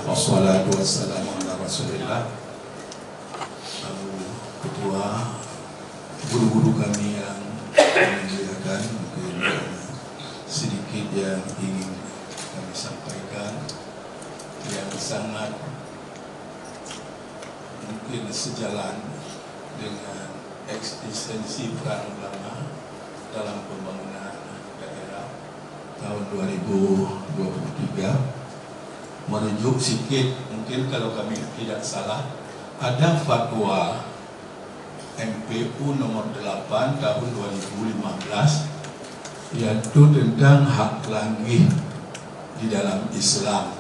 Wassalatu wassalamu ala Rasulillah. Lalu ketua, guru-guru kami yang memuliakan, mungkin sedikit yang ingin kami sampaikan yang sangat mungkin sejalan dengan eksistensi peran ulama dalam pembangunan daerah tahun 2023. Merujuk sedikit, mungkin kalau kami tidak salah, ada fatwa MPU nomor 8 tahun 2015 yaitu tentang hak langgih di dalam Islam.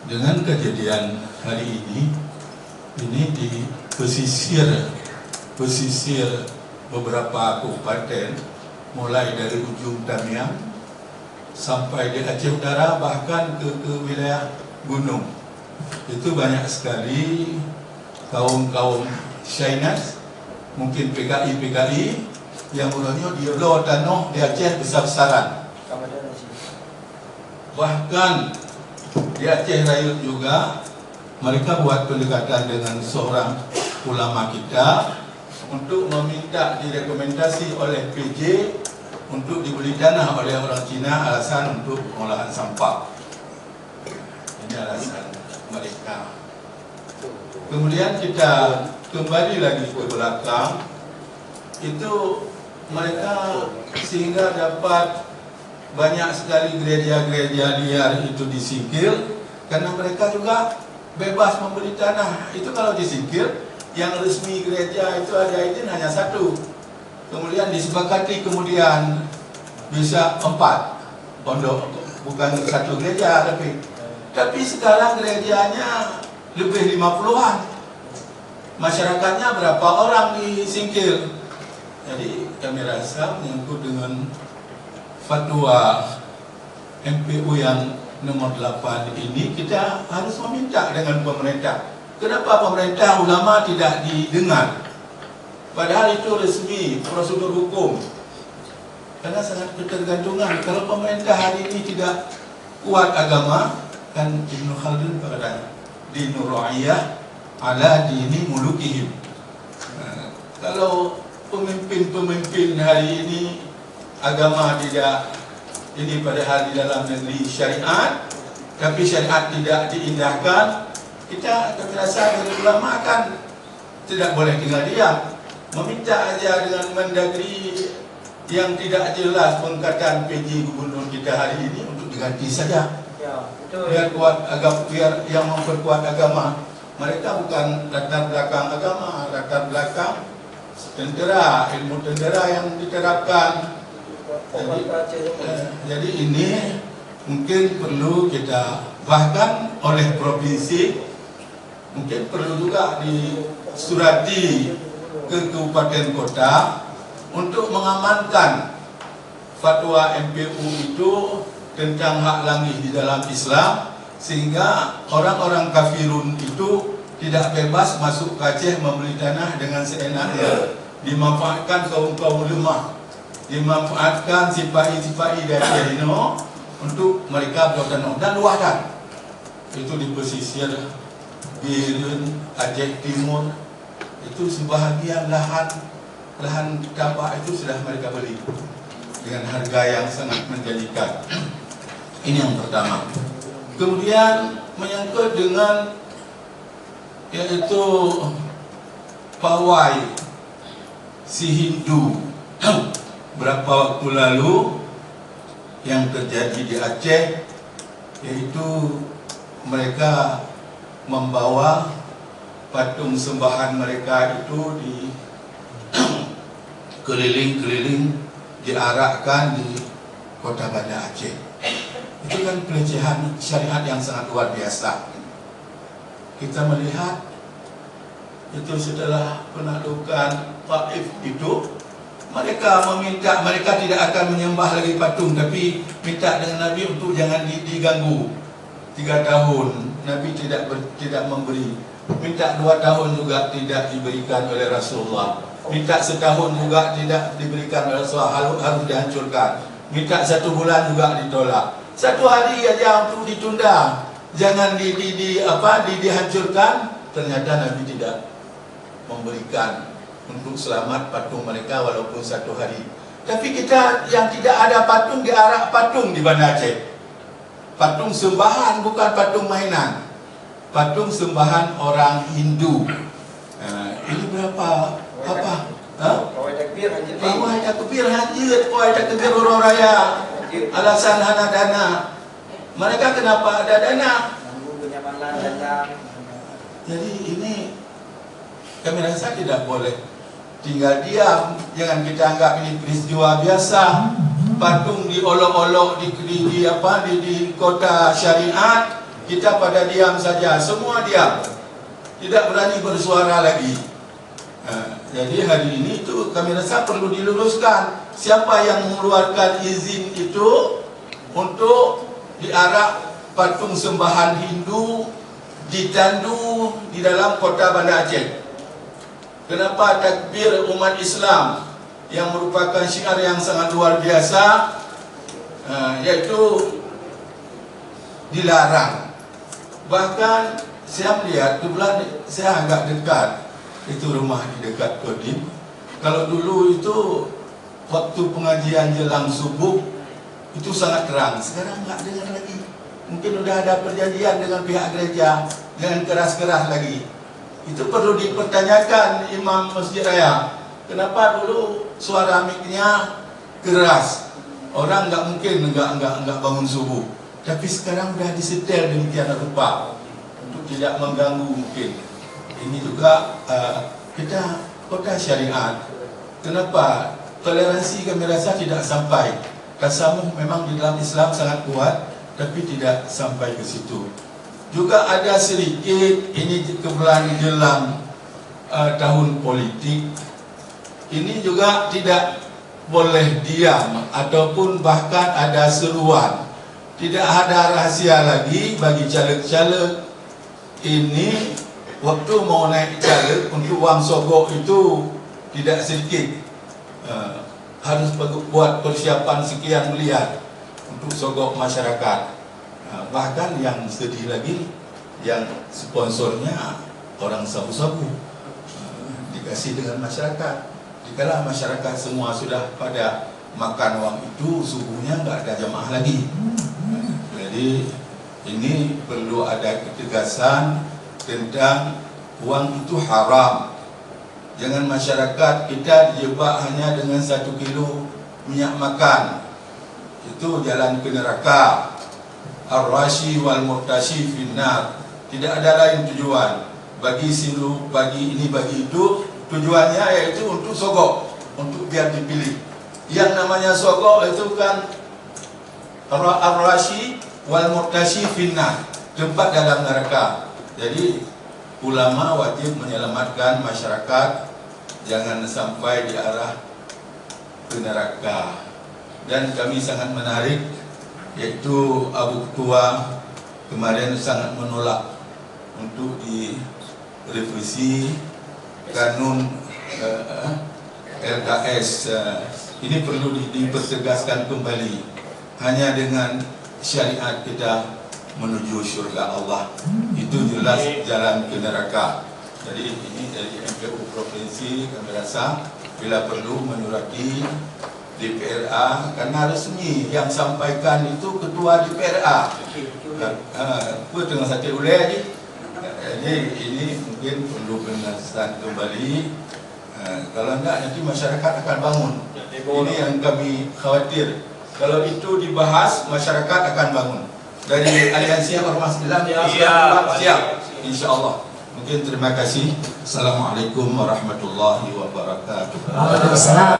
Dengan kejadian hari ini di pesisir beberapa kabupaten, mulai dari ujung Tamiang sampai di Aceh Utara, bahkan ke wilayah gunung. Itu banyak sekali kaum Syainas, mungkin PKI yang mulanya di Lo Tanah di Aceh besar-besaran. Bahkan di Aceh Raya juga mereka buat pendekatan dengan seorang ulama kita untuk meminta direkomendasi oleh PJ untuk dibeli tanah oleh orang Cina, alasan untuk pengolahan sampah. Ini alasan mereka. Kemudian kita kembali lagi ke belakang, itu mereka sehingga dapat banyak sekali gereja-gereja liar itu disingkir, karena mereka juga bebas membeli tanah. Itu kalau disingkir, yang resmi gereja itu ada izin hanya satu. Kemudian disepakati kemudian bisa 4 pondok, bukan satu gereja, tapi sekarang gerejanya lebih 50-an. Masyarakatnya berapa orang disingkir. Jadi kami rasa menyangkut dengan fatwa MPU yang nomor 8 ini, kita harus meminta dengan pemerintah. Kenapa pemerintah ulama tidak didengar? Padahal itu resmi, prosedur hukum. Karena sangat ketergantungan. Kalau pemerintah hari ini tidak kuat agama, kan Ibnu Khaldun berkata, Dinur ra'iyah ala dini mulukihim. Kalau pemimpin-pemimpin hari ini agama tidak, ini padahal di dalam negeri syariat, tapi syariat tidak diindahkan, kami rasa dari ulama kan tidak boleh tinggal diam. Meminta aja dengan Mendagri yang tidak jelas pengangkatan PJ gubernur kita hari ini untuk diganti saja. Ya, betul. Biar kuat agama, biar yang memperkuat agama. Mereka bukan latar belakang agama, latar belakang tentera, ilmu tentera yang diterapkan. Jadi ini mungkin perlu kita, bahkan oleh provinsi mungkin perlu juga disurati ke kabupaten kota untuk mengamankan fatwa MPU itu tentang hak langgih di dalam Islam, sehingga orang-orang kafirun itu tidak bebas masuk ke Aceh membeli tanah dengan seenaknya, dimanfaatkan kaum-kaum lemah, dimanfaatkan sipai-sipai dari Aceh untuk mereka buat tanah dan luaskan. Itu di pesisir Birun, Aceh Timur, itu sebahagian lahan tambak itu sudah mereka beli dengan harga yang sangat menjanjikan. Ini yang pertama. Kemudian menyangkut dengan yaitu pawai si Hindu berapa waktu lalu yang terjadi di Aceh, yaitu mereka membawa patung sembahan mereka itu di keliling-keliling, diarakkan di kota Banda Aceh. Itu kan pelecehan syariat yang sangat luar biasa. Kita melihat itu setelah penaklukan Taif itu, mereka meminta, mereka tidak akan menyembah lagi patung, tapi minta dengan Nabi untuk jangan diganggu. 3 tahun Nabi tidak memberi. Minta 2 tahun juga tidak diberikan oleh Rasulullah. Minta setahun juga tidak diberikan oleh Rasulullah, harus dihancurkan. Minta 1 bulan juga ditolak. 1 hari aja untuk ditunda, jangan dihancurkan. Ternyata Nabi tidak memberikan untuk selamat patung mereka walaupun 1 hari. Tapi kita yang tidak ada patung, diarak patung di Banda Aceh. Patung sembahan, bukan patung mainan. Patung sembahan orang Hindu. Ini berapa? Apa? Pawai takbir hajat. Pawai takbir hajat, pawai takbir Huru Raya. Alasan hana dana. Mereka kenapa ada dana? Nunggu kenyamanan datang. Jadi ini kami rasa tidak boleh tinggal diam. Jangan kita anggap ini peristiwa biasa. Patung diolok-olok di kota syariat, kita pada diam saja, semua diam, tidak berani bersuara lagi. Jadi hari ini itu kami rasa perlu diluruskan. Siapa yang mengeluarkan izin itu untuk diarak patung sembahan Hindu ditandu di dalam kota Banda Aceh? Kenapa takbir umat Islam yang merupakan syiar yang sangat luar biasa, yaitu dilarang? Bahkan saya melihat kebetulan saya agak dekat, itu rumah di dekat Kodim. Kalau dulu itu waktu pengajian jelang subuh itu sangat terang, sekarang nggak dengar lagi. Mungkin udah ada perjanjian dengan pihak gereja, jangan keras-keras lagi. Itu perlu dipertanyakan Imam Masjid Raya. Kenapa dulu suara miknya keras? Orang nggak mungkin nggak bangun subuh. Tapi sekarang sudah disetel demikian rupa untuk tidak mengganggu mungkin. Ini juga kita kota syariat. Kenapa toleransi kami rasa tidak sampai? Tasamuh memang di dalam Islam sangat kuat, tapi tidak sampai ke situ. Juga ada sedikit, ini kebetulan jelang tahun politik, ini juga tidak boleh diam, ataupun bahkan ada seruan. Tidak ada rahasia lagi bagi caleg-caleg ini. Waktu mau naik caleg untuk wang sogok itu tidak sedikit, harus buat persiapan sekian miliar untuk sogok masyarakat. Bahkan yang sedih lagi, yang sponsornya orang sabu-sabu, dikasih dengan masyarakat. Dikala masyarakat semua sudah pada makan uang itu, subuhnya nggak ada jamaah lagi. Jadi ini perlu ada ketegasan tentang uang itu haram. Jangan masyarakat kita dijebak hanya dengan 1 kilo minyak makan, itu jalan ke neraka. Ar-rashi wal murtashi finnar. Tidak ada lain tujuan. Bagi silu, bagi ini, bagi itu, tujuannya yaitu untuk sogok, untuk biar dipilih. Yang namanya sogok itu kan ar-rashi wal murtashi finnar, tempat dalam neraka. Jadi ulama wajib menyelamatkan masyarakat, jangan sampai diarah ke neraka. Dan kami sangat menarik, yaitu Abu Ketua kemarin sangat menolak untuk direvisi kanun LKS. Ini perlu dipertegaskan kembali. Hanya dengan syariat kita menuju surga Allah. Itu jelas jalan ke neraka. Jadi ini dari MPU Provinsi kami rasa bila perlu menyurati DPRA, karena resmi yang sampaikan itu ketua DPRA. Aku tengah sakit ulai aja. Jadi ini mungkin perlu penegasan kembali. Kalau enggak nanti masyarakat akan bangun. Ini yang kami khawatir. Kalau itu dibahas, masyarakat akan bangun. Dari Aliansi Ormas Islam siap, insya Allah. Mungkin terima kasih. Assalamualaikum warahmatullahi wabarakatuh.